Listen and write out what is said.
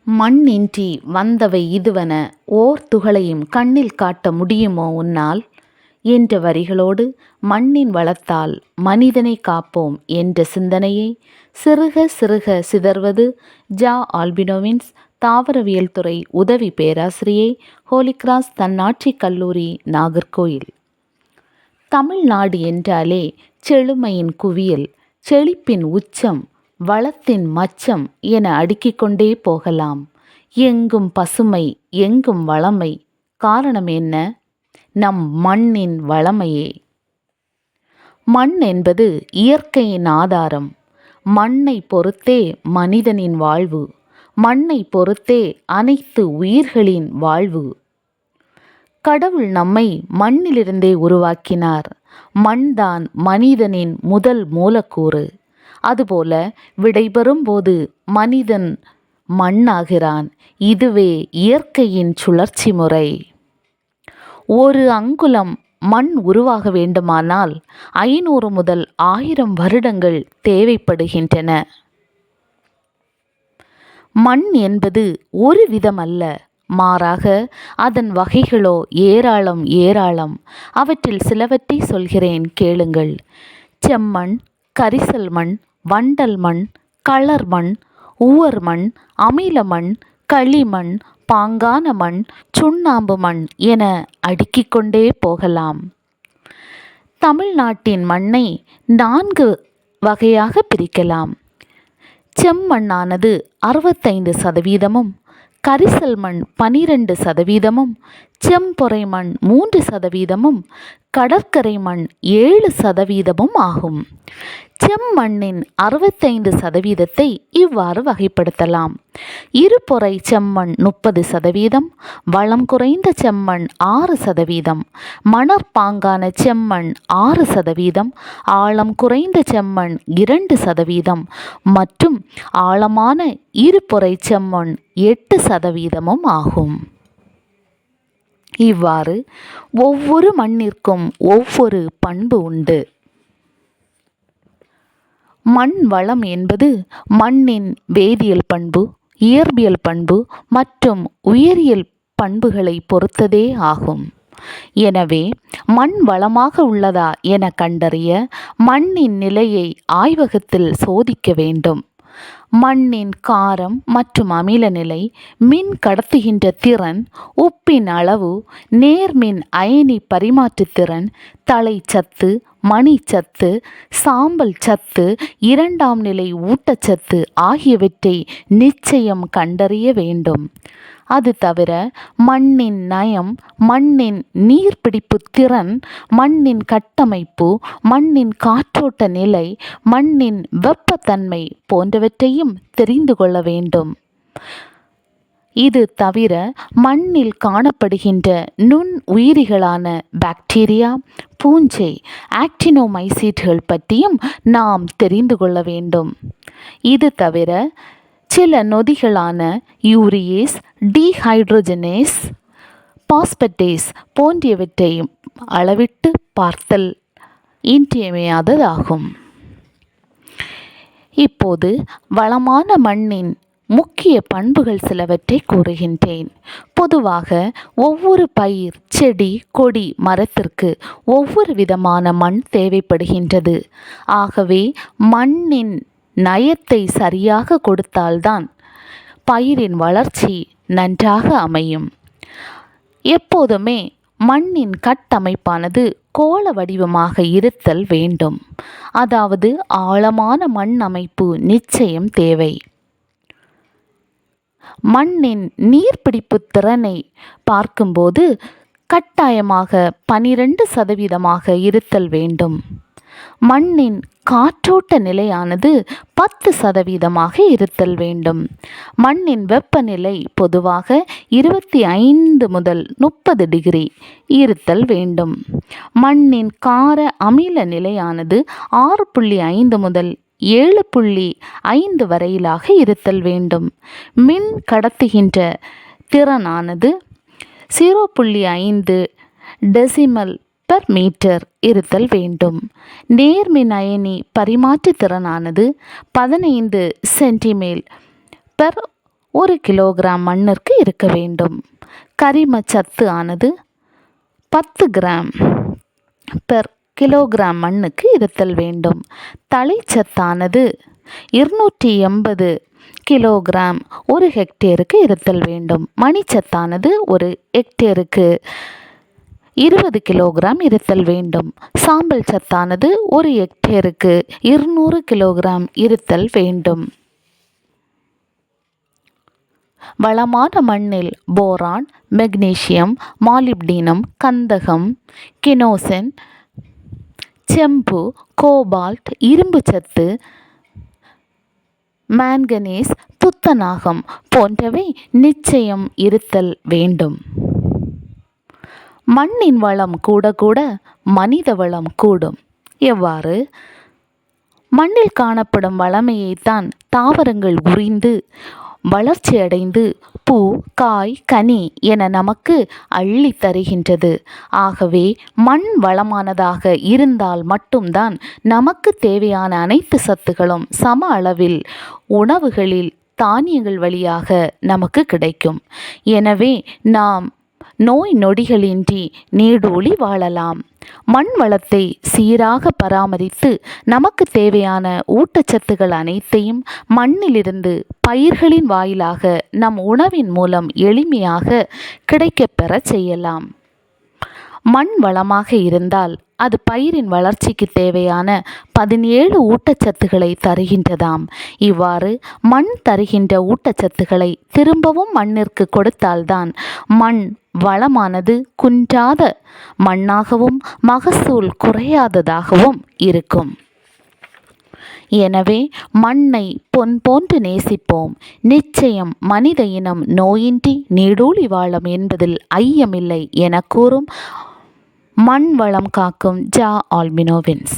மண்ணின்றி வந்தவை இதுவன ஓர் துகளையும் கண்ணில் காட்ட முடியுமோ உன்னால் என்ற வரிகளோடு மண்ணின் வளத்தால் மனிதனை காப்போம் என்ற சிந்தனையை சிறுக சிறுக சிதறுவது ஜா ஆல்பினோவின்ஸ் தாவரவியல் துறை உதவி பேராசிரியை ஹோலிகிராஸ் தன்னாட்சி கல்லூரி நாகர்கோயில். தமிழ்நாடு என்றாலே செழுமையின் குவியல், செழிப்பின் உச்சம், வளத்தின் மச்சம் என அடுக்கிக் கொண்டே போகலாம். எங்கும் பசுமை, எங்கும் வளமை. காரணம் என்ன? நம் மண்ணின் வளமையே. மண் என்பது இயற்கையின் ஆதாரம். மண்ணை பொறுத்தே மனிதனின் வாழ்வு, மண்ணை பொறுத்தே அனைத்து உயிர்களின் வாழ்வு. கடவுள் நம்மை மண்ணிலிருந்தே உருவாக்கினார். மண்தான் மனிதனின் முதல் மூலக்கூறு. அதுபோல விடைபெறும் போது மனிதன் மண்ணாகிறான். இதுவே இயற்கையின் சுழற்சி முறை. ஒரு அங்குலம் மண் உருவாக வேண்டுமானால் 500 முதல் 1000 வருடங்கள் தேவைப்படுகின்றன. மண் என்பது ஒரு விதம் அல்ல, மாறாக அதன் வகைகளோ ஏராளம் ஏராளம். அவற்றில் சிலவற்றை சொல்கிறேன், கேளுங்கள். செம்மண், கரிசல் மண், வண்டல் மண், களர் மண், உவர் மண், அமில மண், களிமண், பாங்கான மண், சுண்ணாம்பு மண் என அடுக்கிக் கொண்டே போகலாம். தமிழ்நாட்டின் மண்ணை 4 வகையாக பிரிக்கலாம். செம்மண்ணானது 65%, கரிசல் மண் 12%, செம்பொறை மண் 3%, கடற்கரை மண் 7% ஆகும். செம்மண்ணின் 65%ஐ இவ்வாறு வகைப்படுத்தலாம். இருபொறை செம்மண் 30%, வளம் குறைந்த செம்மண் 6%, மணற்பாங்கான செம்மண் 6%, ஆழம் குறைந்த செம்மண் 2% மற்றும் ஆழமான இருபொறை செம்மண் 8% ஆகும். இவ்வாறு ஒவ்வொரு மண்ணிற்கும் ஒவ்வொரு பண்பு உண்டு. மண் வளம் என்பது மண்ணின் வேதியியல் பண்பு, இயற்பியல் பண்பு மற்றும் உயிரியல் பண்புகளை பொறுத்ததே ஆகும். எனவே மண் வளமாக உள்ளதா என கண்டறிய மண்ணின் நிலையை ஆய்வகத்தில் சோதிக்க வேண்டும். மண்ணின் காரம் மற்றும் அமில நிலை, மின் கடத்துகின்ற திறன், உப்பின் அளவு, நேர்மின் அயனி பரிமாற்றுத்திறன், தழைச்சத்து, மணிச்சத்து, சாம்பல் சத்து, 2ஆம் நிலை ஊட்டச்சத்து ஆகியவற்றை நிச்சயம் கண்டறிய வேண்டும். அது தவிர மண்ணின் நயம், மண்ணின் நீர்பிடிப்பு திறன், மண்ணின் கட்டமைப்பு, மண்ணின் காற்றோட்ட நிலை, மண்ணின் வெப்பத்தன்மை போன்றவற்றையும் தெரிந்து கொள்ள வேண்டும். இது தவிர மண்ணில் காணப்படுகின்ற நுண் உயிரிகளான பாக்டீரியா, பூஞ்சை, ஆக்டினோமைசீட்டுகள் பற்றியும் நாம் தெரிந்து கொள்ள வேண்டும். இது தவிர சில நொதிகளான யூரியேஸ், டீஹைட்ரோஜனேஸ், பாஸ்பேட்டேஸ் போன்றவற்றையும் அளவிட்டு பார்த்தல் இன்றியமையாததாகும். இப்போது வளமான மண்ணின் முக்கிய பண்புகள் சிலவற்றை கூறுகின்றேன். பொதுவாக ஒவ்வொரு பயிர், செடி, கொடி, மரத்திற்கு ஒவ்வொரு விதமான மண் தேவைப்படுகின்றது. ஆகவே மண்ணின் நயத்தை சரியாக கொடுத்தால்தான் பயிரின் வளர்ச்சி நன்றாக அமையும். எப்போதுமே மண்ணின் கட்டமைப்பானது கோள வடிவமாக இருத்தல் வேண்டும். அதாவது ஆழமான மண் அமைப்பு நிச்சயம் தேவை. மண்ணின் நீர்பிடிப்பு திறனை பார்க்கும்போது கட்டாயமாக 12% இருத்தல் வேண்டும். மண்ணின் காற்றோட்ட நிலையானது 10% இருத்தல் வேண்டும். மண்ணின் வெப்பநிலை பொதுவாக 25 முதல் 30 டிகிரி இருத்தல் வேண்டும். மண்ணின் கார அமில நிலையானது 6.5 முதல் 7.5 வரையிலாக இருத்தல் வேண்டும். மின் கடத்துகின்ற திறனானது 0.5 டெசிமல் பெர் மீட்டர் இருத்தல் வேண்டும். நேர்மின் அயனி பரிமாற்று திறனானது 15 சென்டிமீல் பெர் 1 கிலோகிராம் மண்ணிற்கு இருக்க வேண்டும். கரிம சத்து ஆனது 10 கிராம் பெர் கிலோகிராம் மண்ணுக்கு இருத்தல் வேண்டும். தழைச்சத்தானது 280 கிலோகிராம் 1 ஹெக்டேருக்கு இருத்தல் வேண்டும். மணிச்சத்தானது 1 ஹெக்டேருக்கு 20 கிலோகிராம் இருத்தல் வேண்டும். சாம்பல் சத்தானது 1 ஹெக்டேருக்கு 200 கிலோகிராம் இருத்தல் வேண்டும். வளமான மண்ணில் போரான், மெக்னீசியம், மாலிப்டினம், கந்தகம், கினோசன், செம்பு, கோபால்ட், இரும்பு சத்து, மாங்கனீஸ், துத்தநாகம் போன்றவை நிச்சயம் இருத்தல் வேண்டும். மண்ணின் வளம் கூட கூட மனித வளம் கூடும். எவ்வாறு? மண்ணில் காணப்படும் வளமையைத்தான் தாவரங்கள் உறிந்து வளர்ச்சியடைந்து பூ, காய், கனி என நமக்கு அள்ளி தருகின்றது. ஆகவே மண் வளமானதாக இருந்தால் மட்டும்தான் நமக்கு தேவையான அனைத்து சத்துகளும் சம அளவில் உணவுகளில் தானியங்கள் வழியாக நமக்கு கிடைக்கும். எனவே நாம் நோய் நொடிகளின்றி நீடூழி வாழலாம். மண் வளத்தை சீராக பராமரித்து நமக்கு தேவையான ஊட்டச்சத்துக்கள் அனைத்தையும் மண்ணிலிருந்து பயிர்களின் வாயிலாக நம் உணவின் மூலம் எளிமையாக கிடைக்கப்பெற செய்யலாம். மண் வளமாக இருந்தால் அது பயிரின் வளர்ச்சிக்கு தேவையான 17 ஊட்டச்சத்துக்களை தருகின்றதாம். இவ்வாறு மண் தருகின்ற ஊட்டச்சத்துக்களை திரும்பவும் மண்ணிற்கு கொடுத்தால்தான் மண் வளமானது குன்றாத மண்ணாகவும் மகசூல் குறையாததாகவும் இருக்கும். எனவே மண்ணை பொன் போன்று நேசிப்போம். நிச்சயம் மனித இனம் நோயின்றி நீடூழி வாழும் என்பதில் ஐயமில்லை என கூறும் மண் வளம் காக்கும் ஜா ஆல்பினோ வின்ஸ்.